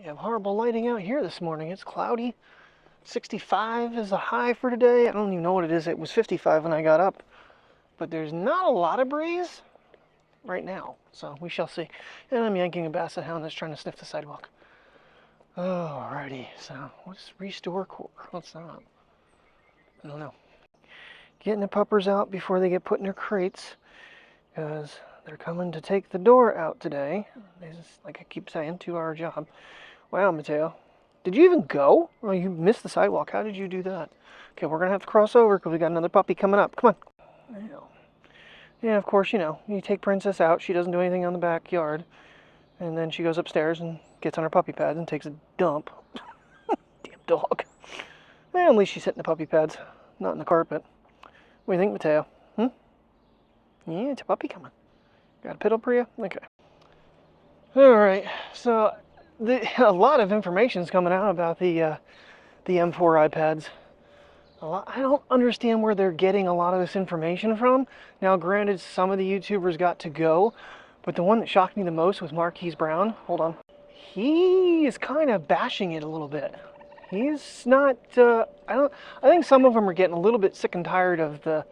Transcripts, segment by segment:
We have horrible lighting out here this morning. It's cloudy. 65 is the high for today. I don't even know what it is. It was 55 when I got up. But there's not a lot of breeze right now, so we shall see. And I'm yanking a basset hound that's trying to sniff the sidewalk. Alrighty, so what's restore core? What's that? I don't know. Getting the puppers out before they get put in their crates, because they're coming to take the door out today. This is, like I keep saying, 2-hour job. Wow, Mateo. Did you even go? Oh, you missed the sidewalk. How did you do that? Okay, we're going to have to cross over because we got another puppy coming up. Come on. Yeah, of course, you take Princess out. She doesn't do anything on the backyard. And then she goes upstairs and gets on her puppy pads and takes a dump. Damn dog. Well, at least she's hitting the puppy pads, not in the carpet. What do you think, Mateo? Yeah, it's a puppy coming. Got a piddle for you? Okay. Alright, so a lot of information is coming out about the M4 iPads. I don't understand where they're getting a lot of this information from. Now, granted, some of the YouTubers got to go, but the one that shocked me the most was Marquise Brown. Hold on. He is kind of bashing it a little bit. He's not, I think some of them are getting a little bit sick and tired of the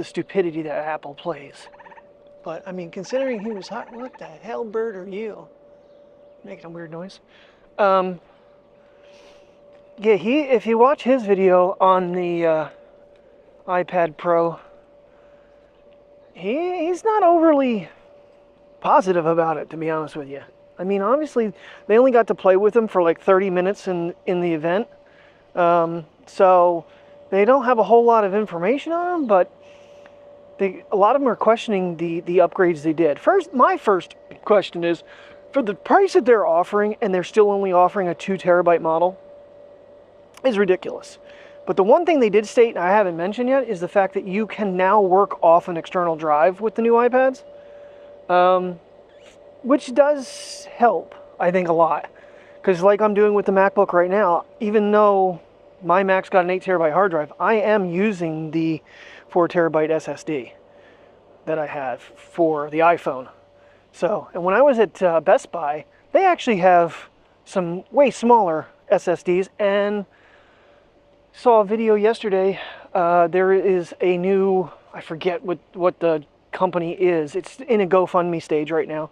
stupidity that Apple plays. But, I mean, considering he was hot, what the hell bird are you? Making a weird noise. Yeah, if you watch his video on the iPad Pro, he's not overly positive about it, to be honest with you. I mean, obviously, they only got to play with him for like 30 minutes in the event. So they don't have a whole lot of information on him, but a lot of them are questioning the upgrades they did. My first question is, for the price that they're offering, and they're still only offering a 2 terabyte model, is ridiculous. But the one thing they did state, and I haven't mentioned yet, is the fact that you can now work off an external drive with the new iPads, which does help, I think, a lot. Because like I'm doing with the MacBook right now, even though my Mac's got an 8 terabyte hard drive, I am using the 4 terabyte SSD that I have for the iPhone. So, and when I was at Best Buy, they actually have some way smaller SSDs, and saw a video yesterday. There is a new, I forget what the company is. It's in a GoFundMe stage right now,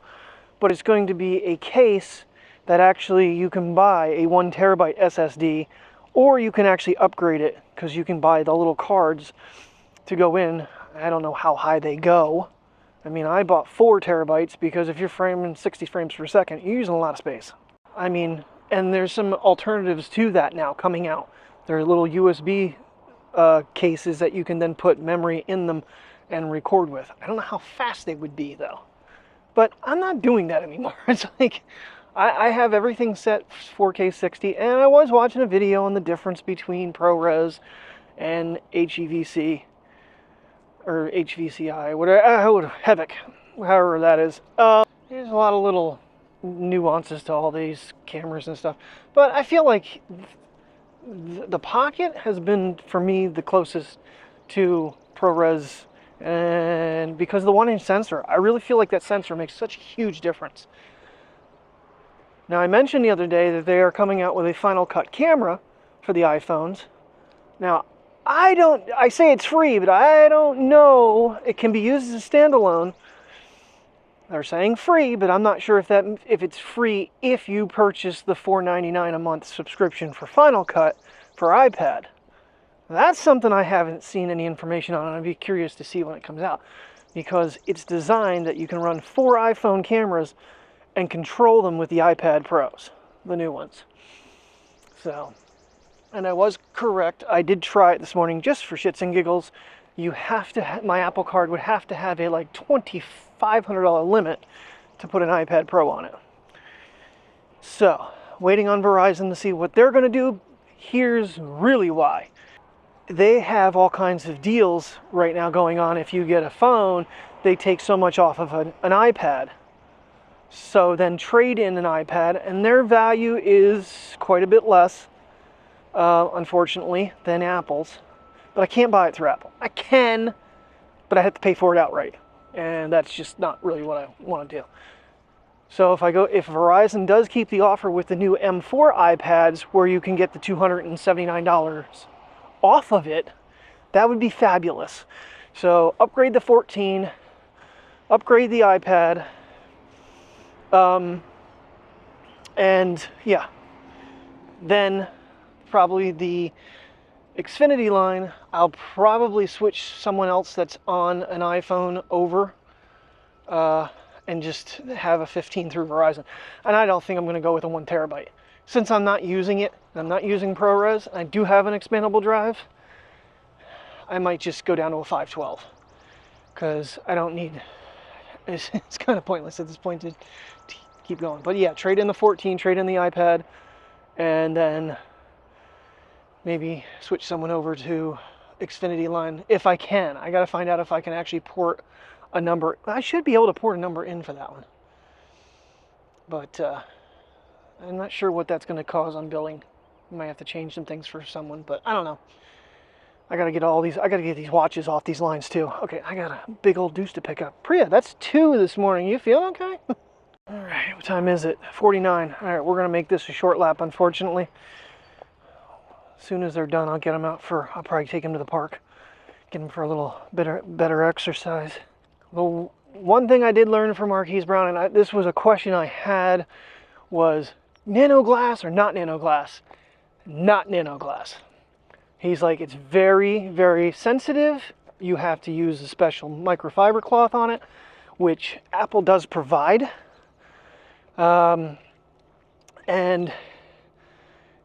but it's going to be a case that actually you can buy a 1 terabyte SSD, or you can actually upgrade it because you can buy the little cards to go in. I don't know how high they go. I mean, I bought 4 terabytes because if you're framing 60 frames per second, you're using a lot of space. I mean, and there's some alternatives to that now coming out. There are little USB cases that you can then put memory in them and record with. I don't know how fast they would be though. But I'm not doing that anymore. It's like, I have everything set 4K 60, and I was watching a video on the difference between ProRes and HEVC, or HVCI, whatever, HEVC, however that is. There's a lot of little nuances to all these cameras and stuff. But I feel like the Pocket has been, for me, the closest to ProRes, and because of the 1-inch sensor, I really feel like that sensor makes such a huge difference. Now, I mentioned the other day that they are coming out with a Final Cut camera for the iPhones. Now, I say it's free, but I don't know. It can be used as a standalone. They're saying free, but I'm not sure if it's free if you purchase the $4.99 a month subscription for Final Cut for iPad. That's something I haven't seen any information on, and I'd be curious to see when it comes out, because it's designed that you can run 4 iPhone cameras and control them with the iPad Pros, the new ones. So, and I was correct. I did try it this morning just for shits and giggles. You have to my Apple Card would have to have a like $2,500 limit to put an iPad Pro on it. So, waiting on Verizon to see what they're going to do. Here's really why. They have all kinds of deals right now going on. If you get a phone, they take so much off of an iPad. So then trade in an iPad, and their value is quite a bit less, unfortunately, than Apple's. But I can't buy it through Apple. I can, but I have to pay for it outright. And that's just not really what I want to do. So if Verizon does keep the offer with the new M4 iPads where you can get the $279 off of it, that would be fabulous. So upgrade the 14, upgrade the iPad, and yeah, then probably the Xfinity line, I'll probably switch someone else that's on an iPhone over and just have a 15 through Verizon. And I don't think I'm going to go with a 1 terabyte. Since I'm not using it, I'm not using ProRes, I do have an expandable drive, I might just go down to a 512. Because I don't need, it's kind of pointless at this point to keep going. But yeah, trade in the 14, trade in the iPad, and then maybe switch someone over to Xfinity line if I can. I got to find out if I can actually port a number. I should be able to port a number in for that one. But I'm not sure what that's going to cause on billing. I might have to change some things for someone, but I don't know. I got to get these watches off these lines too. Okay, I got a big old deuce to pick up. Priya, that's 2 this morning. You feel okay? All right, what time is it? 49. All right, we're going to make this a short lap, unfortunately. As soon as they're done, I'll get them out I'll probably take them to the park. Get them for a little better exercise. Well, one thing I did learn from Marquise Brown, and this was a question I had, was nano glass or not nano glass? Not nano glass. He's like, it's very, very sensitive. You have to use a special microfiber cloth on it, which Apple does provide. And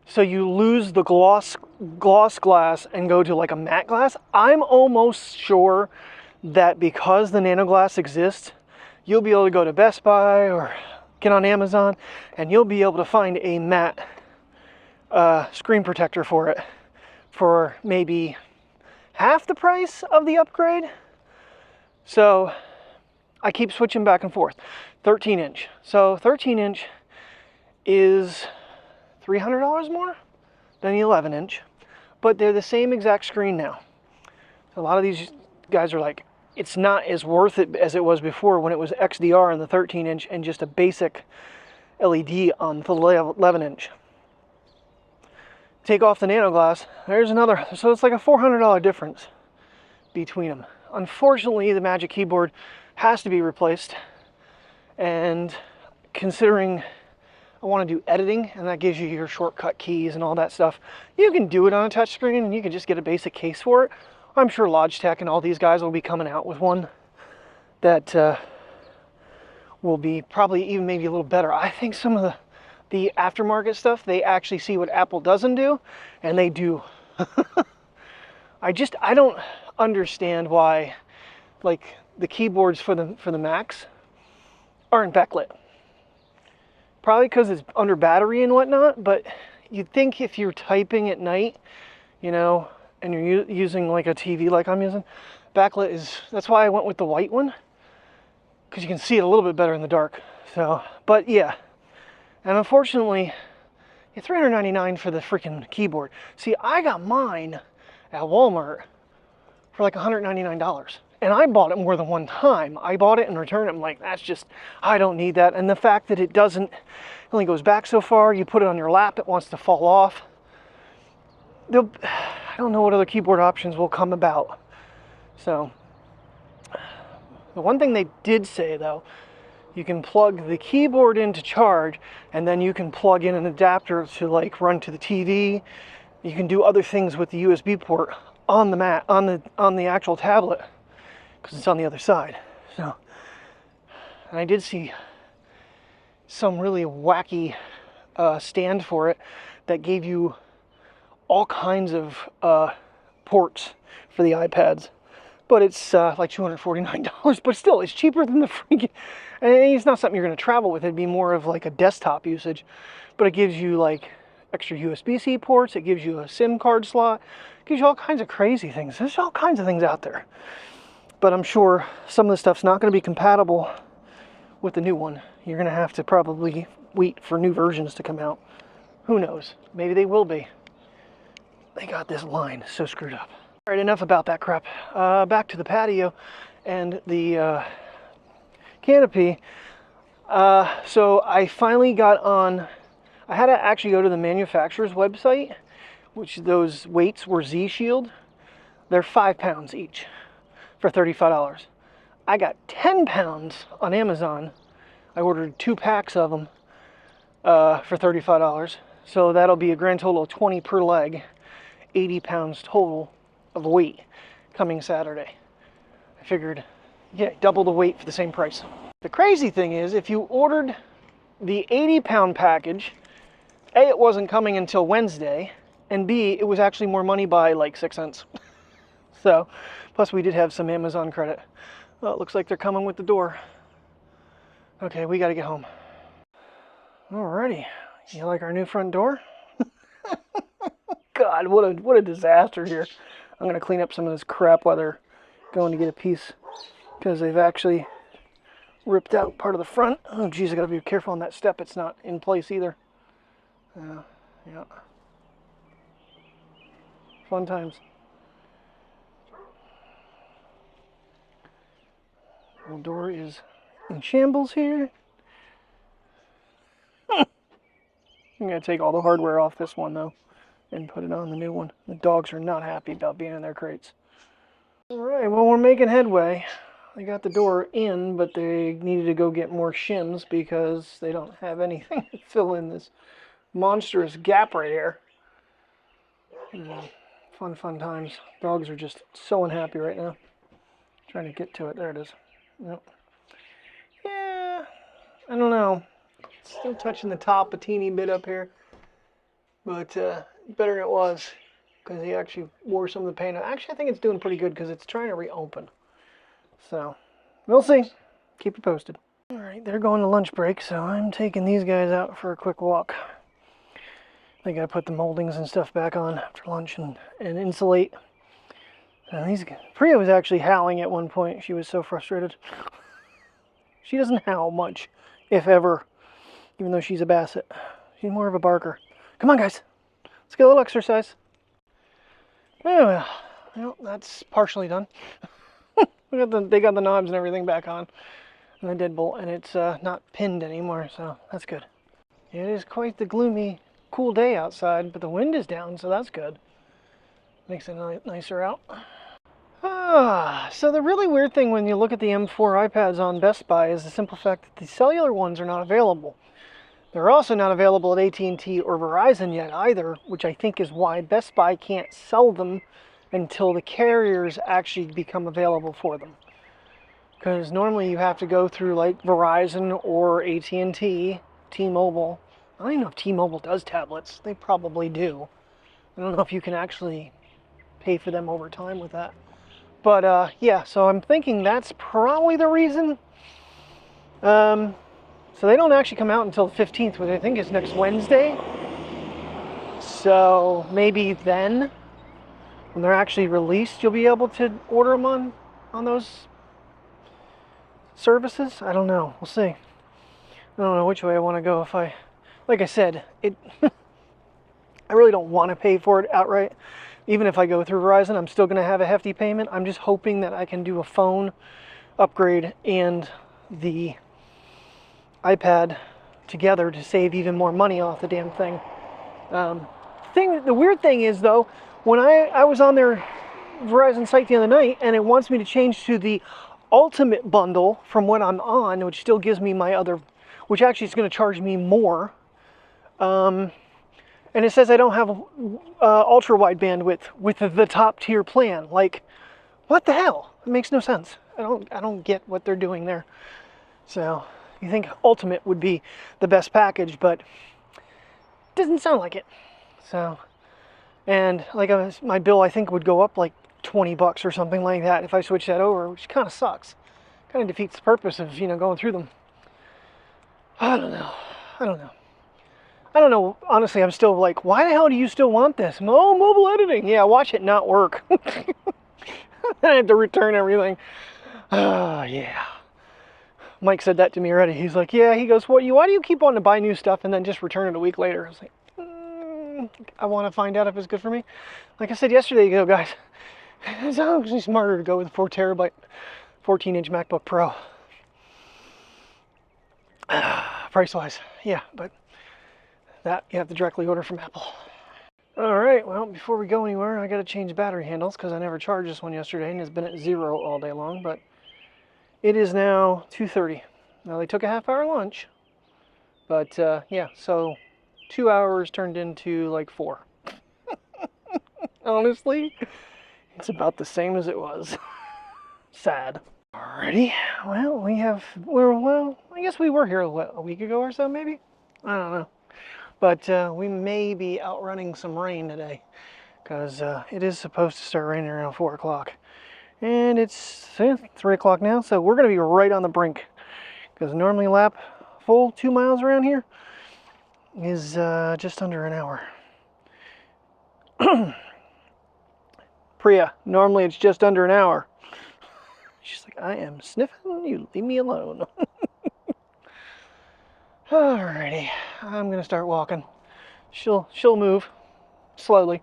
so you lose the gloss glass and go to like a matte glass. I'm almost sure that because the nano glass exists, you'll be able to go to Best Buy or get on Amazon and you'll be able to find a matte screen protector for it for maybe half the price of the upgrade. So I keep switching back and forth. 13 inch. So 13 inch is $300 more than the 11 inch, but they're the same exact screen now. A lot of these guys are like, it's not as worth it as it was before when it was XDR on the 13 inch and just a basic LED on the 11 inch. Take off the nano glass, there's another, so it's like a $400 difference between them. Unfortunately, the Magic Keyboard has to be replaced, and considering I want to do editing, and that gives you your shortcut keys and all that stuff, you can do it on a touchscreen and you can just get a basic case for it. I'm sure Logitech and all these guys will be coming out with one that will be probably even maybe a little better. I think some of the aftermarket stuff, they actually see what Apple doesn't do, and they do. I don't understand why, like, the keyboards for the Macs aren't backlit. Probably because it's under battery and whatnot, but you'd think if you're typing at night, you know, and you're using like a TV like I'm using, backlit is, that's why I went with the white one, because you can see it a little bit better in the dark. So, but yeah. And unfortunately, it's $399 for the freaking keyboard. See, I got mine at Walmart for like $199. And I bought it more than one time. I bought it and returned it. I'm like, that's just, I don't need that. And the fact that it only goes back so far, you put it on your lap, it wants to fall off. I don't know what other keyboard options will come about. So, the one thing they did say though, you can plug the keyboard into charge, and then you can plug in an adapter to like run to the TV. You can do other things with the USB port on the actual tablet, because it's on the other side. So, and I did see some really wacky stand for it that gave you all kinds of ports for the iPads. But it's like $249, but still, it's cheaper than the freaking, and it's not something you're going to travel with. It'd be more of like a desktop usage, but it gives you like extra USB-C ports. It gives you a SIM card slot. It gives you all kinds of crazy things. There's all kinds of things out there. But I'm sure some of the stuff's not going to be compatible with the new one. You're going to have to probably wait for new versions to come out. Who knows? Maybe they will be. They got this line so screwed up. All right, enough about that crap. Back to the patio and the canopy. So I finally got on, I had to actually go to the manufacturer's website, which those weights were Z-Shield. They're 5 pounds each for $35. I got 10 pounds on Amazon. I ordered 2 packs of them for $35. So that'll be a grand total of 20 per leg, 80 pounds total of weight coming Saturday. I figured, yeah, double the weight for the same price. The crazy thing is, if you ordered the 80-pound package, A, it wasn't coming until Wednesday, and B, it was actually more money by like 6 cents. So, plus we did have some Amazon credit. Well, it looks like they're coming with the door. Okay, we gotta get home. Alrighty, you like our new front door? God, what a disaster here. I'm gonna clean up some of this crap while they're going to get a piece, because they've actually ripped out part of the front. Oh geez, I gotta be careful on that step. It's not in place either. Yeah. Fun times. The door is in shambles here. I'm gonna take all the hardware off this one though and put it on the new one. The dogs are not happy about being in their crates. Alright, well, we're making headway. They got the door in, but they needed to go get more shims because they don't have anything to fill in this monstrous gap right here. Fun times. Dogs are just so unhappy right now. Trying to get to it. There it is. Yep. Yeah, I don't know. Still touching the top a teeny bit up here, but better than it was, because he actually wore some of the paint. Actually, I think it's doing pretty good because it's trying to reopen. So, we'll see. Keep it posted. Alright, they're going to lunch break, so I'm taking these guys out for a quick walk. They gotta put the moldings and stuff back on after lunch and insulate. And Priya was actually howling at one point. She was so frustrated. She doesn't howl much, if ever, even though she's a basset. She's more of a barker. Come on, guys. Let's get a little exercise. Oh, well, that's partially done. They got the knobs and everything back on, and the deadbolt, and it's not pinned anymore, so that's good. It is quite the gloomy, cool day outside, but the wind is down, so that's good. Makes it nicer out. So the really weird thing when you look at the M4 iPads on Best Buy is the simple fact that the cellular ones are not available. They're also not available at AT&T or Verizon yet either, which I think is why Best Buy can't sell them until the carriers actually become available for them. Because normally you have to go through like Verizon or AT&T, T-Mobile. I don't even know if T-Mobile does tablets. They probably do. I don't know if you can actually pay for them over time with that. But yeah, so I'm thinking that's probably the reason. So they don't actually come out until the 15th, which I think is next Wednesday. So maybe then, when they're actually released, you'll be able to order them on those services. I don't know. We'll see. I don't know which way I want to go. Like I said, I really don't want to pay for it outright. Even if I go through Verizon, I'm still going to have a hefty payment. I'm just hoping that I can do a phone upgrade and the iPad together to save even more money off the damn thing. The weird thing is, though, when I was on their Verizon site the other night, and it wants me to change to the Ultimate bundle from what I'm on, which still gives me my other, which actually is going to charge me more. And it says I don't have ultra wide bandwidth with the top tier plan. Like, what the hell? It makes no sense. I don't get what they're doing there. So you think Ultimate would be the best package, but it doesn't sound like it. So, and like my bill, I think would go up like $20 or something like that if I switch that over, which kind of sucks. Kind of defeats the purpose of, going through them. I don't know. Honestly, I'm still like, why the hell do you still want this? Oh, mobile editing. Yeah, watch it not work. I had to return everything. Yeah. Mike said that to me already. He's like, yeah, he goes, why do you keep wanting to buy new stuff and then just return it a week later? I was like, I want to find out if it's good for me. Like I said yesterday, guys, it's actually smarter to go with a 4 terabyte, 14-inch MacBook Pro. Price wise, yeah, but that you have to directly order from Apple. All right, well, before we go anywhere, I got to change battery handles because I never charged this one yesterday and it's been at 0 all day long. But it is now 2:30. Now they took a half-hour lunch, but yeah, so 2 hours turned into like 4. Honestly, it's about the same as it was. Sad. Alrighty, well, well, I guess we were here a week ago or so, maybe? I don't know. But we may be outrunning some rain today, because it is supposed to start raining around 4 o'clock. And it's 3 o'clock now, so we're going to be right on the brink, because normally lap full 2 miles around here is just under an hour. Priya, normally it's just under an hour. She's like, I am sniffing, you leave me alone. Alrighty, I'm gonna start walking. She'll move slowly.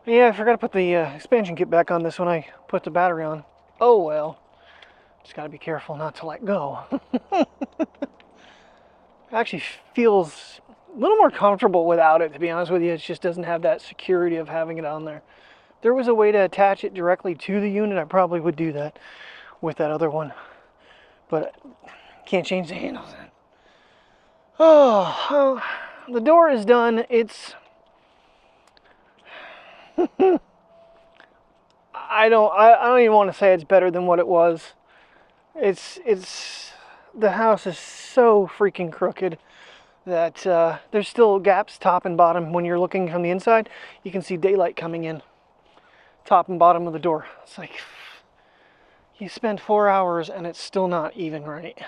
Yeah, I forgot to put the expansion kit back on this when I put the battery on. Oh well, just gotta be careful not to let go. Actually feels a little more comfortable without it, to be honest with you. It just doesn't have that security of having it on there. If there was a way to attach it directly to the unit, I probably would do that with that other one. But can't change the handles then. Oh, the door is done. It's I don't even want to say it's better than what it was. It's the house is so freaking crooked that there's still gaps top and bottom. When you're looking from the inside, you can see daylight coming in top and bottom of the door. It's like you spend 4 hours and it's still not even right.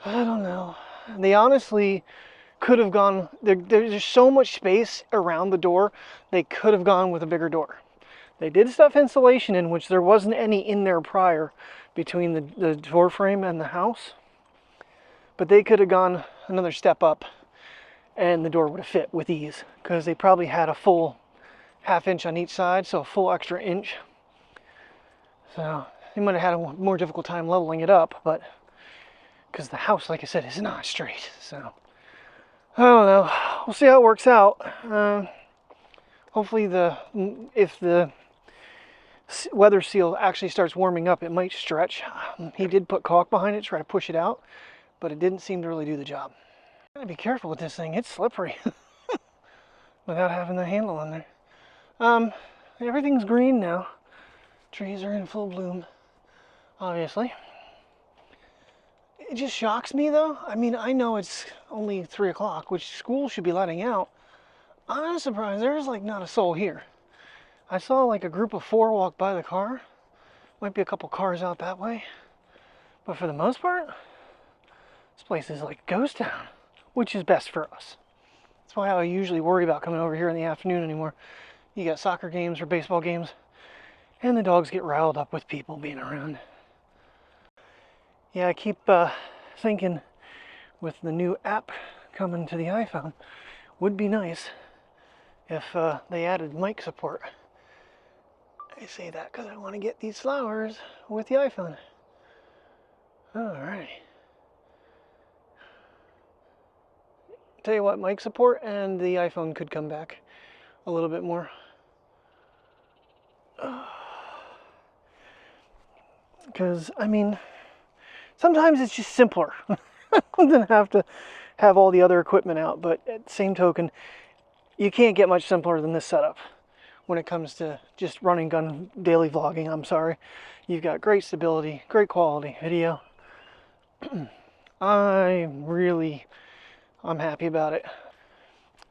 I don't know. They honestly could have gone, there's so much space around the door, they could have gone with a bigger door. They did stuff insulation in which there wasn't any in there prior between the door frame and the house. But they could have gone another step up and the door would have fit with ease, because they probably had a full ½ inch on each side, so a full extra inch. So they might have had a more difficult time leveling it up, but because the house, like I said, is not straight. So I don't know. We'll see how it works out. Hopefully if the weather seal actually starts warming up, it might stretch. He did put caulk behind it to try to push it out, but it didn't seem to really do the job. Gotta be careful with this thing. It's slippery without having the handle on there. Everything's green now. Trees are in full bloom, obviously. It just shocks me though. I mean, I know it's only 3 o'clock, which school should be letting out. I'm surprised there's like not a soul here. I saw like a group of 4 walk by the car. Might be a couple cars out that way. But for the most part, this place is like a ghost town, which is best for us. That's why I usually worry about coming over here in the afternoon anymore. You got soccer games or baseball games, and the dogs get riled up with people being around. Yeah, I keep thinking with the new app coming to the iPhone, would be nice if they added mic support. I say that because I want to get these flowers with the iPhone. Alright. Tell you what, mic support and the iPhone could come back a little bit more. Because, I mean, sometimes it's just simpler than have to have all the other equipment out. But at the same token, you can't get much simpler than this setup when it comes to just running gun daily vlogging. I'm sorry. You've got great stability, great quality video. I'm happy about it.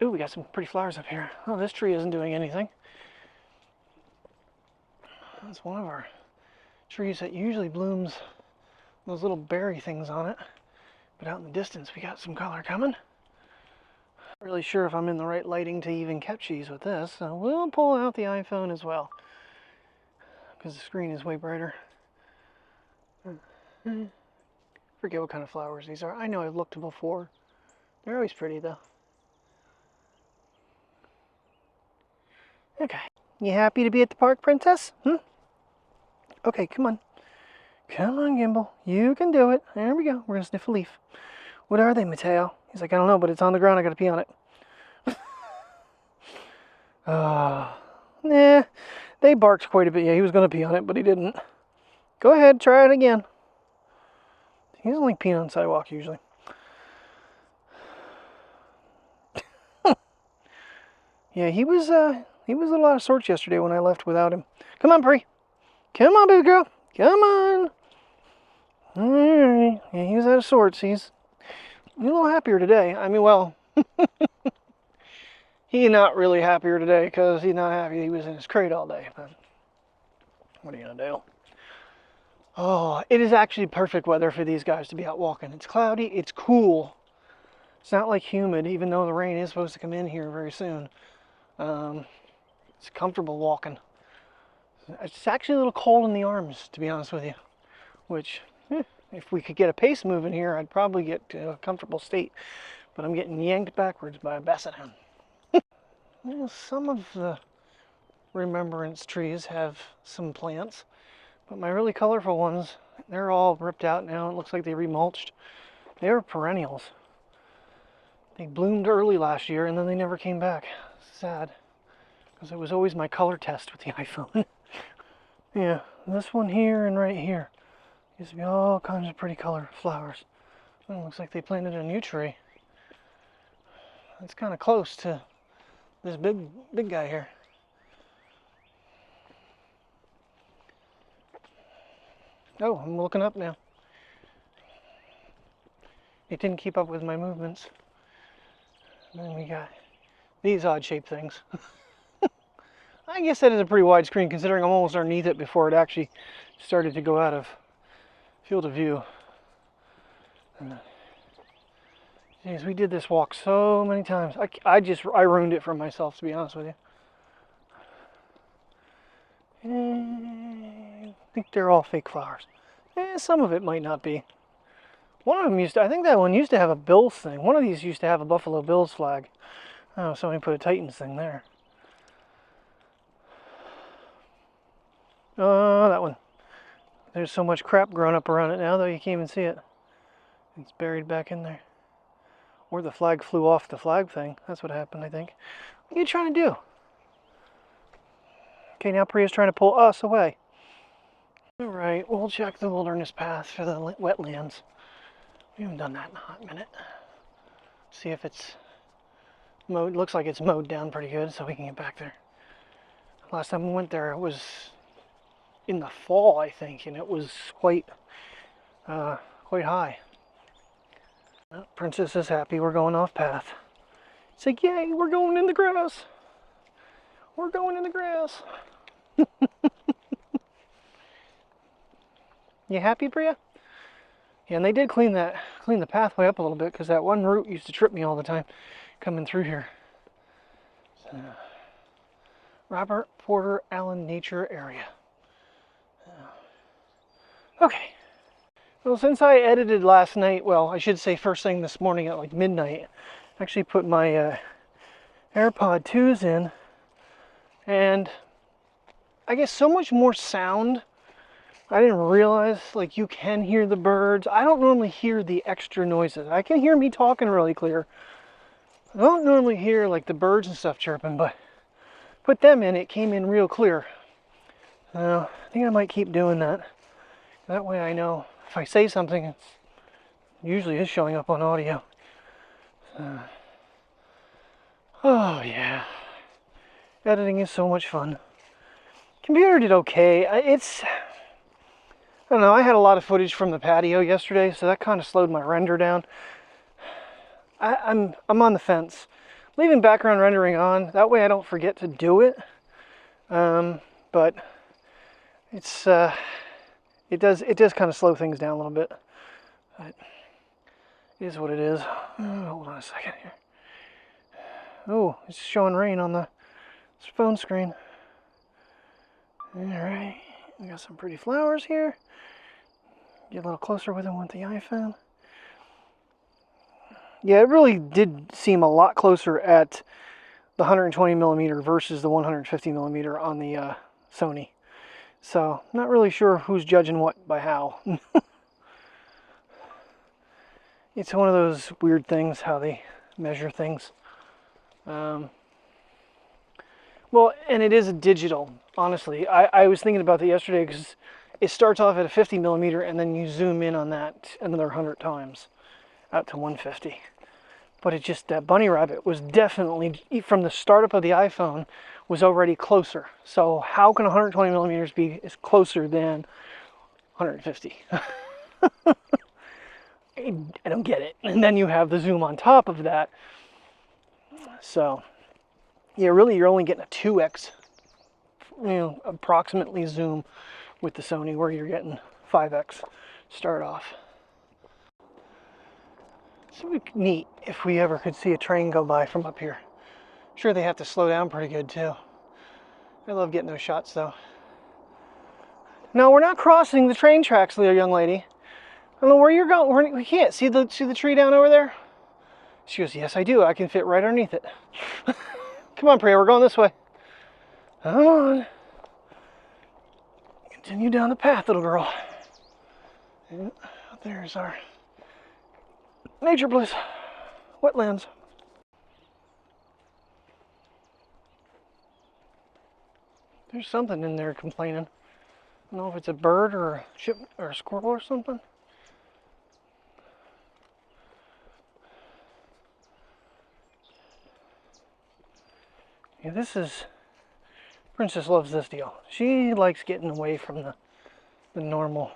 Ooh, we got some pretty flowers up here. Oh, this tree isn't doing anything. That's one of our trees that usually blooms those little berry things on it. But out in the distance, we got some color coming. Not really sure if I'm in the right lighting to even catch these with this, so we'll pull out the iPhone as well, because the screen is way brighter. Forget what kind of flowers these are. I know I've looked before. They're always pretty though. Okay. You happy to be at the park, Princess? Okay, come on. Come on, Gimbal. You can do it. There we go. We're gonna sniff a leaf. What are they, Mateo? He's like, I don't know, but it's on the ground. I gotta pee on it. Nah. They barked quite a bit. Yeah, he was gonna pee on it, but he didn't. Go ahead, try it again. He doesn't like peeing on the sidewalk usually. Yeah, he was a little out of sorts yesterday when I left without him. Come on, Bree. Come on, baby girl. Come on. Alright. Yeah, he was out of sorts. He's a little happier today. I mean, well, he's not really happier today because he's not happy he was in his crate all day. But what are you going to do? Oh, it is actually perfect weather for these guys to be out walking. It's cloudy. It's cool. It's not like humid, even though the rain is supposed to come in here very soon. It's comfortable walking. It's actually a little cold in the arms, to be honest with you. Which, if we could get a pace moving here, I'd probably get to a comfortable state. But I'm getting yanked backwards by a basset hound. Well, some of the remembrance trees have some plants, but my really colorful ones, they're all ripped out now. It looks like they remulched. They were perennials. They bloomed early last year and then they never came back. Sad, because it was always my color test with the iPhone. Yeah, this one here and right here used to be all kinds of pretty color flowers. It looks like they planted a new tree. It's kind of close to this big guy here. Oh, I'm looking up now. It didn't keep up with my movements. And then we got these odd shaped things. I guess that is a pretty wide screen considering I'm almost underneath it before it actually started to go out of field of view. Jeez, we did this walk so many times. I ruined it for myself, to be honest with you. I think they're all fake flowers. Some of it might not be. One of them I think that one used to have a Bills thing. One of these used to have a Buffalo Bills flag. Oh, somebody put a Titans thing there. Oh, that one. There's so much crap growing up around it now, though, you can't even see it. It's buried back in there. Or the flag flew off the flag thing. That's what happened, I think. What are you trying to do? Okay, now Priya's trying to pull us away. Alright, we'll check the wilderness path for the wetlands. We haven't done that in a hot minute. See if it's mowed. Looks like it's mowed down pretty good, so we can get back there. Last time we went there, it was in the fall, I think, and it was quite high. Well, Princess is happy we're going off path. It's like, yay, we're going in the grass. We're going in the grass. You happy, Priya? Yeah, and they did clean the pathway up a little bit because that one route used to trip me all the time coming through here. So, Robert Porter Allen Nature Area. Okay. Well, since I edited last night, well, I should say first thing this morning at like midnight, I actually put my AirPod 2s in, and I get so much more sound. I didn't realize, like, you can hear the birds. I don't normally hear the extra noises. I can hear me talking really clear. I don't normally hear, like, the birds and stuff chirping, but put them in, it came in real clear. I think I might keep doing that. That way I know if I say something, it usually is showing up on audio. Oh, yeah. Editing is so much fun. Computer did okay. I don't know, I had a lot of footage from the patio yesterday, so that kind of slowed my render down. I'm on the fence. Leaving background rendering on, that way I don't forget to do it. But it's it does kind of slow things down a little bit. But it is what it is. Hold on a second here. Oh, it's showing rain on the phone screen. Alright, we got some pretty flowers here. Get a little closer with them with the iPhone. Yeah, it really did seem a lot closer at the 120mm versus the 150mm on the Sony. So, not really sure who's judging what by how. It's one of those weird things, how they measure things. Well, and it is a digital, honestly. I was thinking about that yesterday because it starts off at a 50 millimeter and then you zoom in on that another 100 times out to 150. But it just, that bunny rabbit was definitely, from the startup of the iPhone, was already closer. So how can 120 millimeters be closer than 150? I don't get it. And then you have the zoom on top of that. So, yeah, really you're only getting a 2x, approximately zoom with the Sony, where you're getting 5x start off. So it'd be neat if we ever could see a train go by from up here. Sure, they have to slow down pretty good too. I love getting those shots though. No, we're not crossing the train tracks, little young lady. I don't know where you're going. We can't see the tree down over there. She goes, yes, I do. I can fit right underneath it. Come on, Priya, we're going this way. Come on. Continue down the path, little girl. And there's our nature bliss wetlands. There's something in there complaining. I don't know if it's a bird or a chip or a squirrel or something. Yeah, this is, Princess loves this deal. She likes getting away from the normal.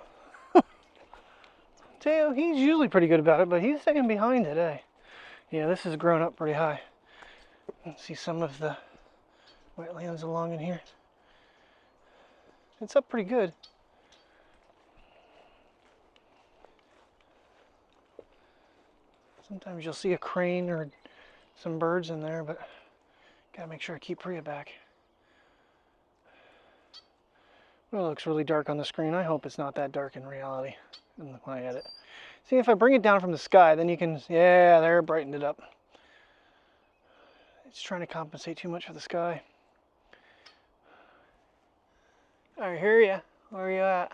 Teo, he's usually pretty good about it, but he's staying behind today. Yeah, this has grown up pretty high. You can see some of the wetlands along in here. It's up pretty good. Sometimes you'll see a crane or some birds in there, but gotta make sure I keep Priya back. Well, it looks really dark on the screen. I hope it's not that dark in reality when I edit. See, if I bring it down from the sky, then you can, yeah, there, brightened it up. It's trying to compensate too much for the sky. I hear ya. Where are you at?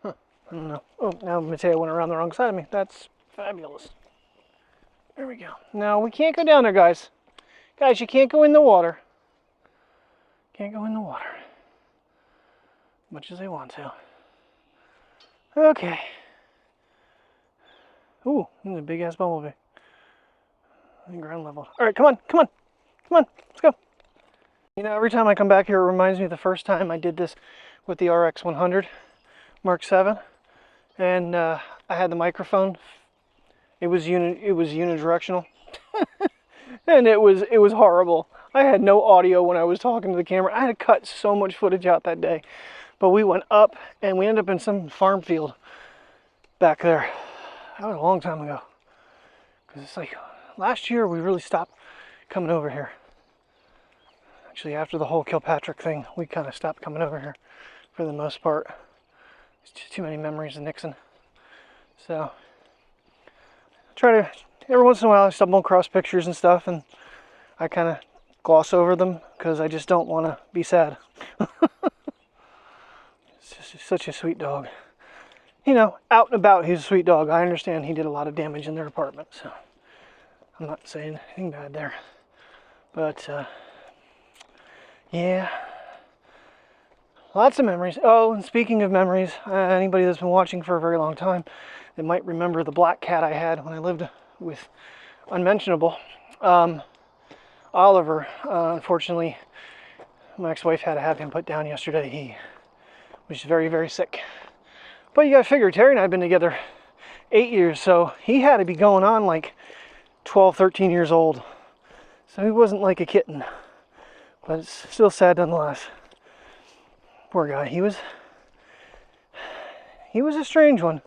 Huh, I don't know. Oh, now Mateo went around the wrong side of me. That's fabulous. There we go. Now, we can't go down there, guys. Guys, you can't go in the water. Can't go in the water. Much as they want to. Okay. Ooh, there's a big ass bumblebee. Ground level. Alright, come on, come on. Come on, let's go. You know, every time I come back here, it reminds me of the first time I did this with the RX 100 Mark 7. And I had the microphone. It was unidirectional. And it was horrible. I had no audio when I was talking to the camera. I had to cut so much footage out that day. But we went up and we ended up in some farm field back there. That was a long time ago. Because it's like, last year we really stopped coming over here. Actually, after the whole Kilpatrick thing, we kind of stopped coming over here for the most part. There's just too many memories of Nixon. So, try to, every once in a while I stumble across pictures and stuff and I kind of gloss over them because I just don't want to be sad. It's just such a sweet dog. You know, out and about, he's a sweet dog. I understand he did a lot of damage in their apartment, so I'm not saying anything bad there. But, yeah. Lots of memories. Oh, and speaking of memories, anybody that's been watching for a very long time, they might remember the black cat I had when I lived with Unmentionable. Oliver, unfortunately, my ex-wife had to have him put down yesterday. He was very, very sick. But you gotta figure, Terry and I have been together 8 years, so he had to be going on like 12, 13 years old. So he wasn't like a kitten. But it's still sad nonetheless. Poor guy. He was a strange one.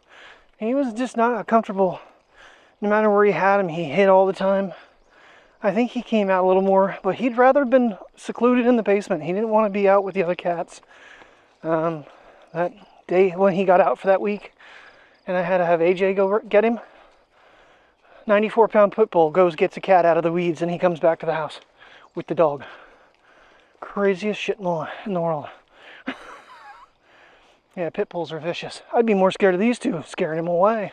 He was just not comfortable. No matter where you had him, he hid all the time. I think he came out a little more, but he'd rather have been secluded in the basement. He didn't want to be out with the other cats. That day when he got out for that week, and I had to have AJ go get him, 94-pound pit bull goes, gets a cat out of the weeds, and he comes back to the house with the dog. Craziest shit in the world. Yeah, pit bulls are vicious. I'd be more scared of these two, scaring them away.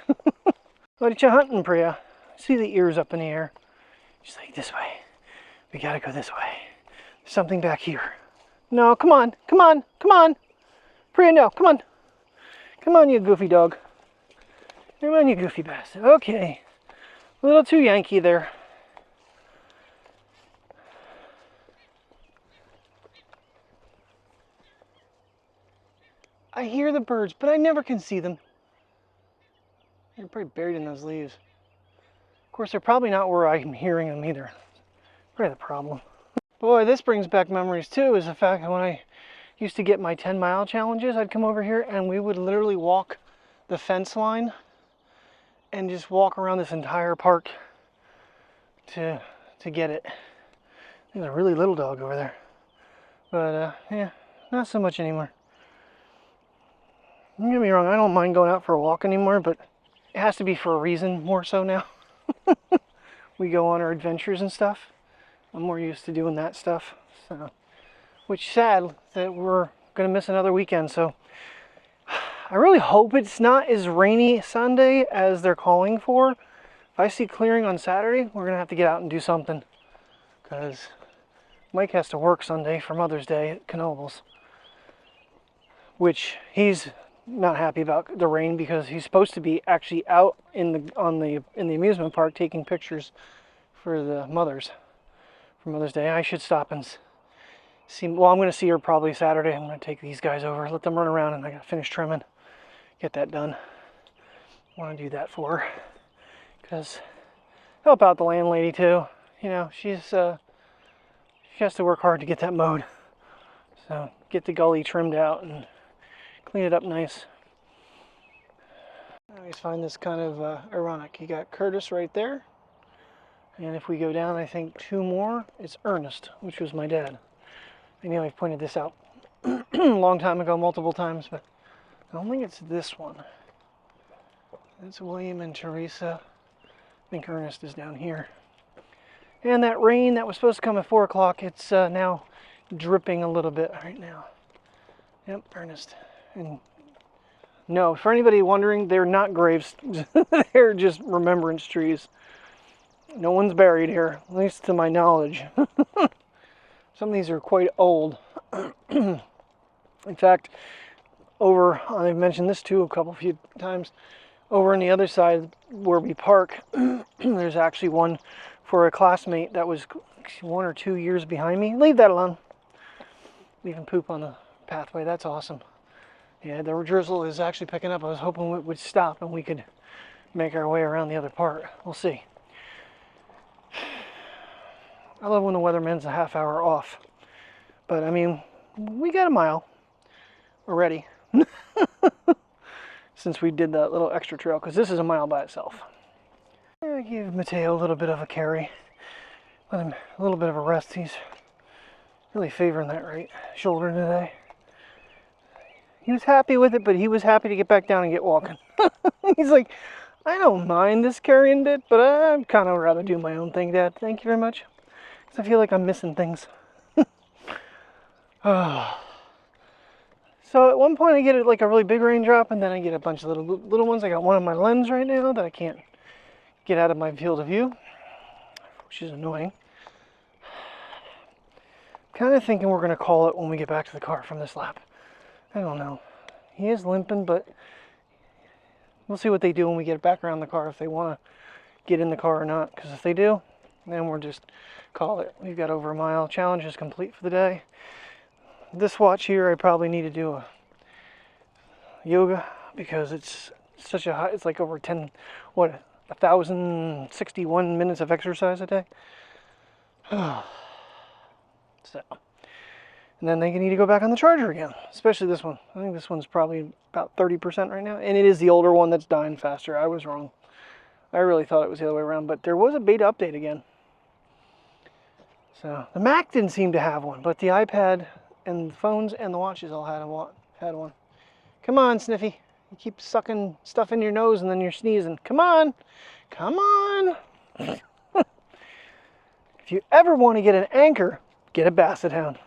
What are you hunting, Priya? See the ears up in the air. She's like, this way. We gotta go this way. There's something back here. No, come on, come on, come on. Priya, no, come on. Come on, you goofy dog. Come on, you goofy bastard. Okay. A little too Yankee there. I hear the birds, but I never can see them. They're probably buried in those leaves. Of course, they're probably not where I'm hearing them either. Probably the problem. Boy, this brings back memories too, is the fact that when I used to get my 10-mile challenges, I'd come over here and we would literally walk the fence line and just walk around this entire park to get it. There's a really little dog over there. But yeah, not so much anymore. Don't get me wrong, I don't mind going out for a walk anymore, but it has to be for a reason more so now. We go on our adventures and stuff. I'm more used to doing that stuff. So, which is sad that we're going to miss another weekend. So I really hope it's not as rainy Sunday as they're calling for. If I see clearing on Saturday, we're going to have to get out and do something. Because Mike has to work Sunday for Mother's Day at Knoebels. Which he's not happy about the rain because he's supposed to be actually out in the amusement park taking pictures for the mothers for Mother's Day. I should stop and see. Well, I'm going to see her probably Saturday. I'm going to take these guys over, let them run around, and I got to finish trimming, get that done. I want to do that for her because help out the landlady too. You know, she has to work hard to get that mowed. So get the gully trimmed out and clean it up nice. I always find this kind of ironic. You got Curtis right there, and if we go down, I think 2 more, it's Ernest, which was my dad. I know I've pointed this out a long time ago, multiple times, but I don't think it's this one. That's William and Teresa. I think Ernest is down here. And that rain that was supposed to come at 4 o'clock, it's now dripping a little bit right now. Yep, Ernest. And no, for anybody wondering, they're not graves. They're just remembrance trees. No one's buried here, at least to my knowledge. Some of these are quite old. In fact, I've mentioned this too a few times, over on the other side where we park, there's actually one for a classmate that was 1 or 2 years behind me. Leave that alone. Leaving poop on the pathway, that's awesome. Yeah, the drizzle is actually picking up. I was hoping it would stop and we could make our way around the other part. We'll see. I love when the weatherman's a half hour off. But I mean, we got a mile already. Since we did that little extra trail, because this is a mile by itself. I gave Mateo a little bit of a carry. Let him a little bit of a rest. He's really favoring that right shoulder today. He was happy with it, but he was happy to get back down and get walking. He's like, I don't mind this carrying bit, but I'd kind of rather do my own thing, Dad. Thank you very much. Because I feel like I'm missing things. Oh. So at one point I get like a really big raindrop, and then I get a bunch of little ones. I got one on my lens right now that I can't get out of my field of view, which is annoying. I'm kind of thinking we're going to call it when we get back to the car from this lap. I don't know. He is limping, but we'll see what they do when we get back around the car, if they want to get in the car or not. Because if they do, then we'll just call it. We've got over a mile. Challenge is complete for the day. This watch here, I probably need to do a yoga because it's such a high, it's like over 1,061 minutes of exercise a day. So, and then they need to go back on the charger again, especially this one. I think this one's probably about 30% right now, and it is the older one that's dying faster. I was wrong. I really thought it was the other way around, but there was a beta update again. So the Mac didn't seem to have one, but the iPad and the phones and the watches all had one. Come on, Sniffy. You keep sucking stuff in your nose and then you're sneezing. Come on. Come on. If you ever want to get an anchor, get a Basset Hound.